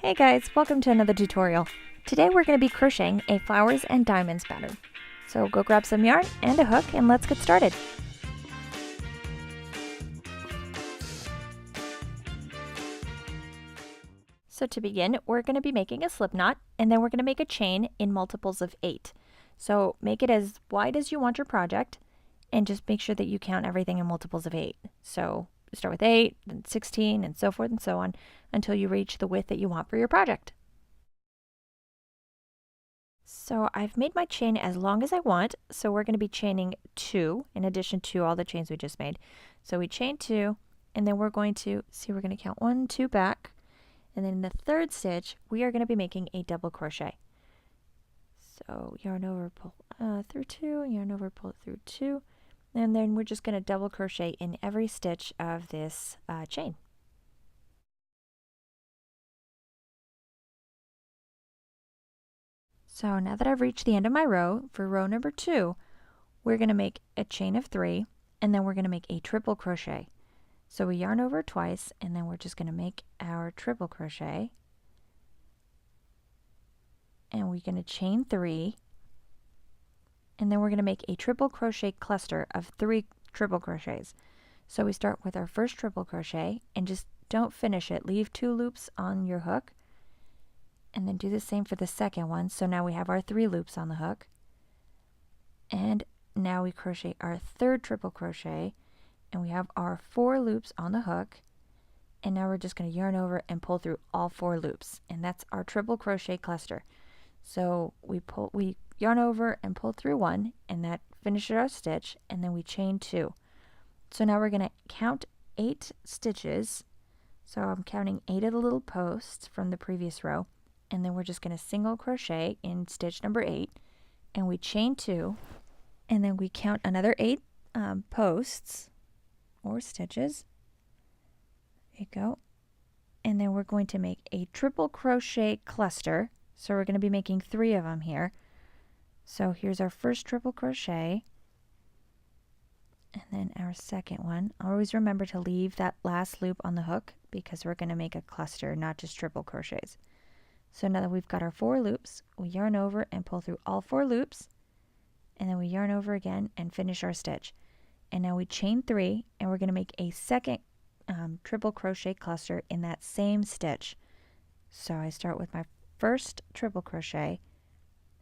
Hey guys, welcome to another tutorial. Today we're going to be crocheting a flowers and diamonds pattern. So go grab some yarn and a hook and let's get started. So to begin, we're going to be making a slip knot and then we're going to make a chain in multiples of 8. So make it as wide as you want your project and just make sure that you count everything in multiples of 8. So start with 8, then 16, and so forth and so on until you reach the width that you want for your project. So I've made my chain as long as I want, so we're going to be chaining 2 in addition to all the chains we just made. So we chain 2, and then we're going to count 1, 2 back, and then in the third stitch, we are going to be making a double crochet. So yarn over, pull through 2, yarn over, pull through 2, and then we're just going to double crochet in every stitch of this chain. So now that I've reached the end of my row, for row number 2, we're going to make a chain of 3, and then we're going to make a triple crochet. So we yarn over twice, and then we're just going to make our triple crochet. And we're going to chain 3, and then we're going to make a triple crochet cluster of 3 triple crochets. So we start with our first triple crochet, and just don't finish it. Leave 2 loops on your hook, and then do the same for the second one. So now we have our 3 loops on the hook. And now we crochet our third triple crochet, and we have our 4 loops on the hook. And now we're just going to yarn over and pull through all 4 loops, and that's our triple crochet cluster. So we yarn over and pull through 1, and that finishes our stitch, and then we chain 2. So now we're going to count 8 stitches. So I'm counting 8 of the little posts from the previous row, and then we're just going to single crochet in stitch number 8, and we chain 2, and then we count another 8 posts or stitches. There you go. And then we're going to make a triple crochet cluster. So we're going to be making 3 of them here. So here's our first triple crochet, and then our second one. Always remember to leave that last loop on the hook because we're going to make a cluster, not just triple crochets. So now that we've got our 4 loops, we yarn over and pull through all 4 loops, and then we yarn over again and finish our stitch. And now we chain 3, and we're going to make a second triple crochet cluster in that same stitch. So I start with my first triple crochet,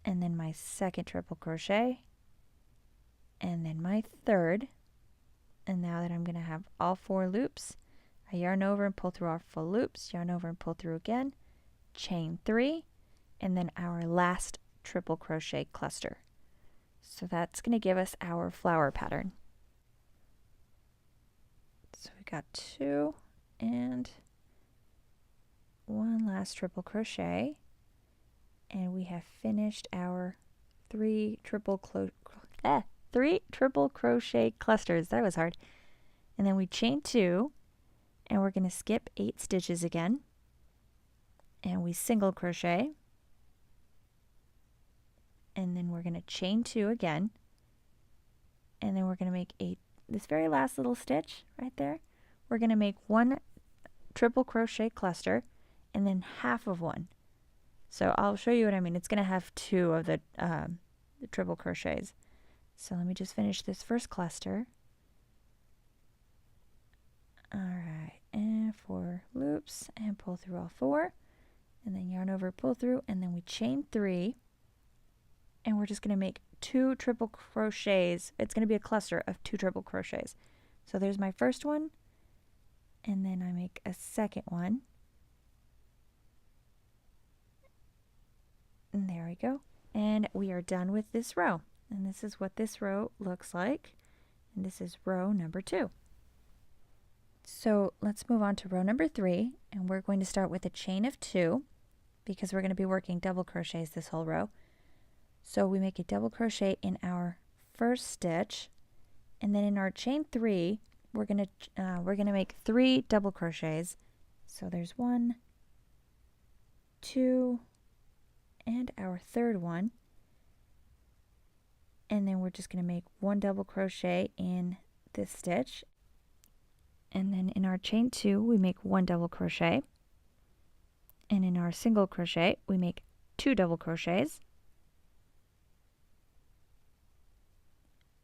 and then my second triple crochet, and then my third. And now that I'm going to have all 4 loops, I yarn over and pull through our full loops, yarn over and pull through again, chain 3, and then our last triple crochet cluster. So that's going to give us our flower pattern. So we got 2 and 1 last triple crochet, and we have finished our 3 triple crochet clusters. That was hard. And then we chain 2, and we're going to skip 8 stitches again, and we single crochet, and then we're going to chain 2 again, and then we're going to make this very last little stitch right there. We're going to make 1 triple crochet cluster and then half of 1. So I'll show you what I mean. It's going to have 2 of the triple crochets. So let me just finish this first cluster. Alright, and 4 loops and pull through all 4, and then yarn over, pull through, and then we chain 3, and we're just going to make 2 triple crochets. It's going to be a cluster of 2 triple crochets. So there's my first one, and then I make a second one. And there we go. And we are done with this row. And this is what this row looks like. And this is row number 2. So let's move on to row number 3. And we're going to start with a chain of 2 because we're going to be working double crochets this whole row. So we make a double crochet in our first stitch. And then in our chain 3, we're going to make 3 double crochets. So there's 1, 2, and our third one, and then we're just going to make 1 double crochet in this stitch, and then in our chain 2 we make 1 double crochet, and in our our single crochet, we make 2 double crochets.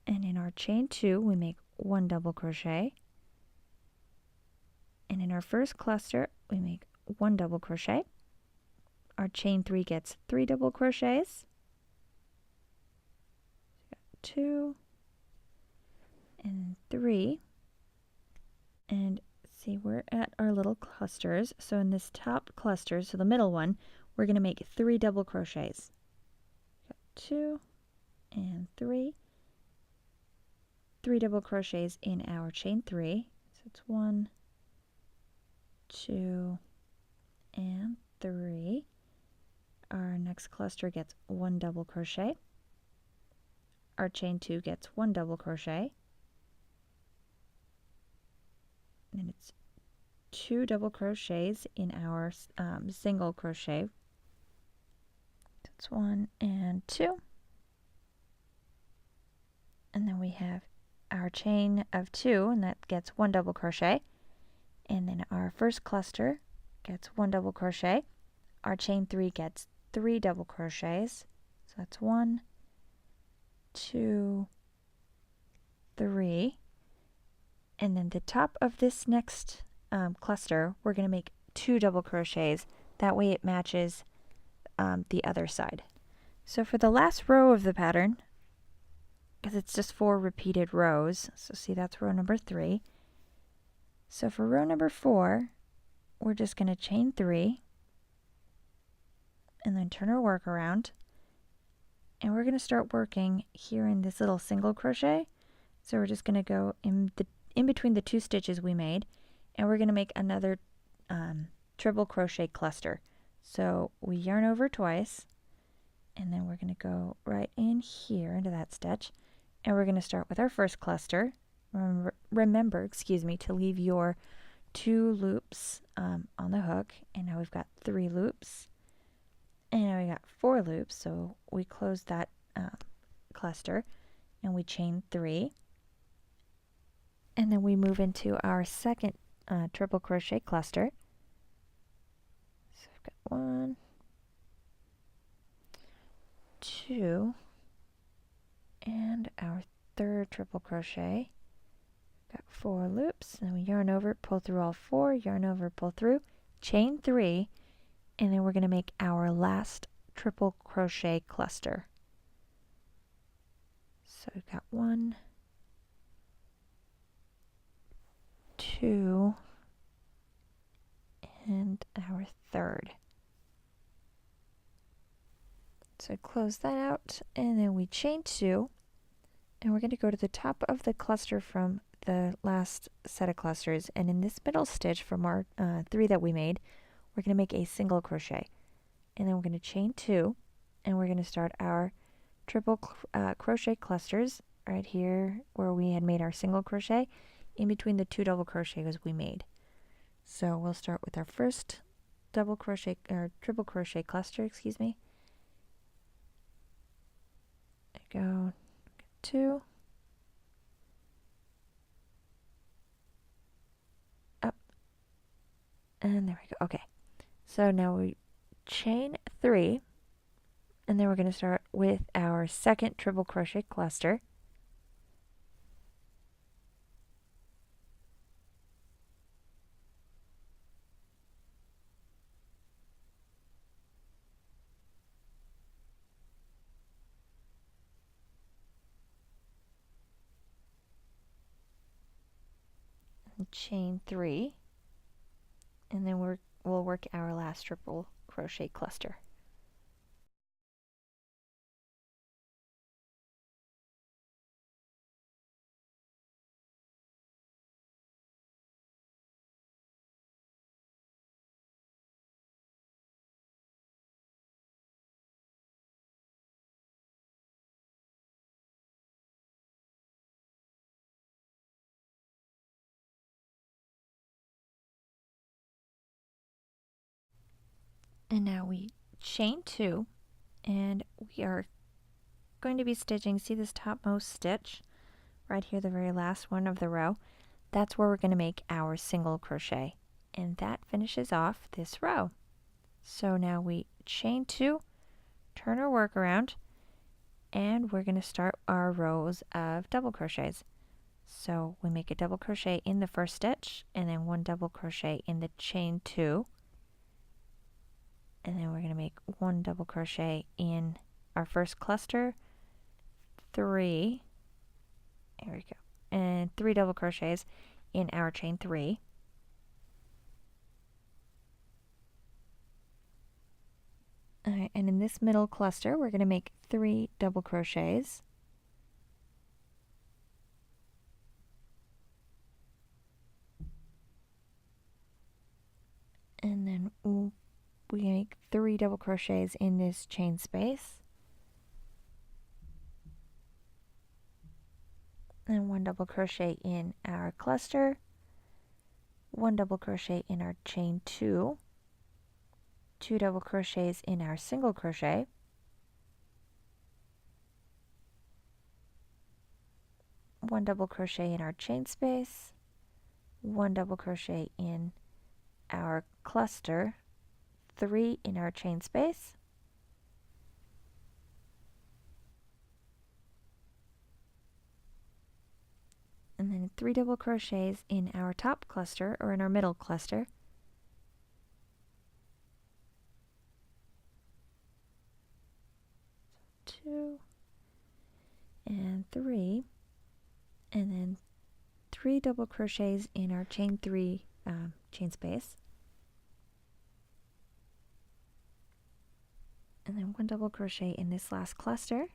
And in our chain 2, we make 1 double crochet. And in our first cluster, we make 1 double crochet. Our chain 3 gets 3 double crochets. 2 and 3. And see, we're at our little clusters. So in this top cluster, so the middle one, we're going to make 3 double crochets. 2 and 3. 3 double crochets in our chain 3. So it's 1, 2, and 3. Our next cluster gets 1 double crochet. Our chain 2 gets 1 double crochet. And it's 2 double crochets in our single crochet. That's 1 and 2. And then we have our chain of 2, and that gets 1 double crochet. And then our first cluster gets 1 double crochet. Our chain 3 gets 3 double crochets. So that's 1, 2, 3. And then the top of this next cluster, we're going to make 2 double crochets. That way it matches the other side. So for the last row of the pattern, because it's just 4 repeated rows, so see, that's row number 3. So for row number 4, we're just going to chain 3 and then turn our work around, and we're going to start working here in this little single crochet. So we're just going to go in between the 2 stitches we made, and we're going to make another triple crochet cluster. So we yarn over twice, and then we're going to go right in here into that stitch, and we're going to start with our first cluster. Remember, excuse me, to leave your 2 loops on the hook, and now we've got 3 loops, and now we got 4 loops. So we close that cluster, and we chain 3, and then we move into our second triple crochet cluster. So I've got 1, 2, and our third triple crochet. Got 4 loops, and we yarn over, pull through all 4, yarn over, pull through, chain 3, and then we're going to make our last triple crochet cluster. So we've got 1, 2, and our third. So close that out, and then we chain 2, and we're going to go to the top of the cluster from the last set of clusters, and in this middle stitch from our 3 that we made, we're going to make a single crochet, and then we're going to chain 2, and we're going to start our triple crochet clusters right here where we had made our single crochet in between the 2 double crochets we made. So we'll start with our first double crochet or triple crochet cluster, excuse me. There you go, 2, up, and there we go. Okay, so now we chain 3, and then we're going to start with our second triple crochet cluster. And chain 3, and then we'll work our last triple crochet cluster. And now we chain 2, and we are going to be stitching, see this topmost stitch right here, the very last one of the row? That's where we're going to make our single crochet, and that finishes off this row. So now we chain 2, turn our work around, and we're going to start our rows of double crochets. So we make a double crochet in the first stitch, and then 1 double crochet in the chain 2, and then we're going to make 1 double crochet in our first cluster, 3, there we go, and 3 double crochets in our chain 3. Alright, and in this middle cluster, we're going to make 3 double crochets. And then we make 3 double crochets in this chain space. And 1 double crochet in our cluster, 1 double crochet in our chain 2, 2 double crochets in our single crochet, one double crochet in our chain space, 1 double crochet in our cluster, 3 in our chain space, and then 3 double crochets in our top cluster, or in our middle cluster, so 2 and 3, and then 3 double crochets in our chain 3 chain space, and then 1 double crochet in this last cluster,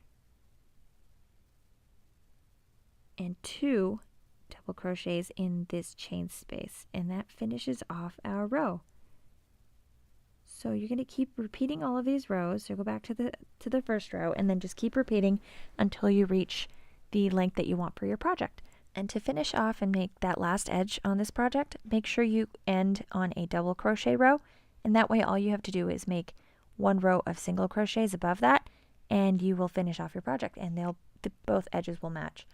and 2 double crochets in this chain space, and that finishes off our row. So you're going to keep repeating all of these rows. So go back to the first row, and then just keep repeating until you reach the length that you want for your project. And to finish off and make that last edge on this project, make sure you end on a double crochet row, and that way all you have to do is make 1 row of single crochets above that, and you will finish off your project, and both edges will match.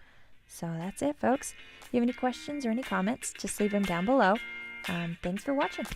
So that's it, folks. If you have any questions or any comments, just leave them down below. Thanks for watching.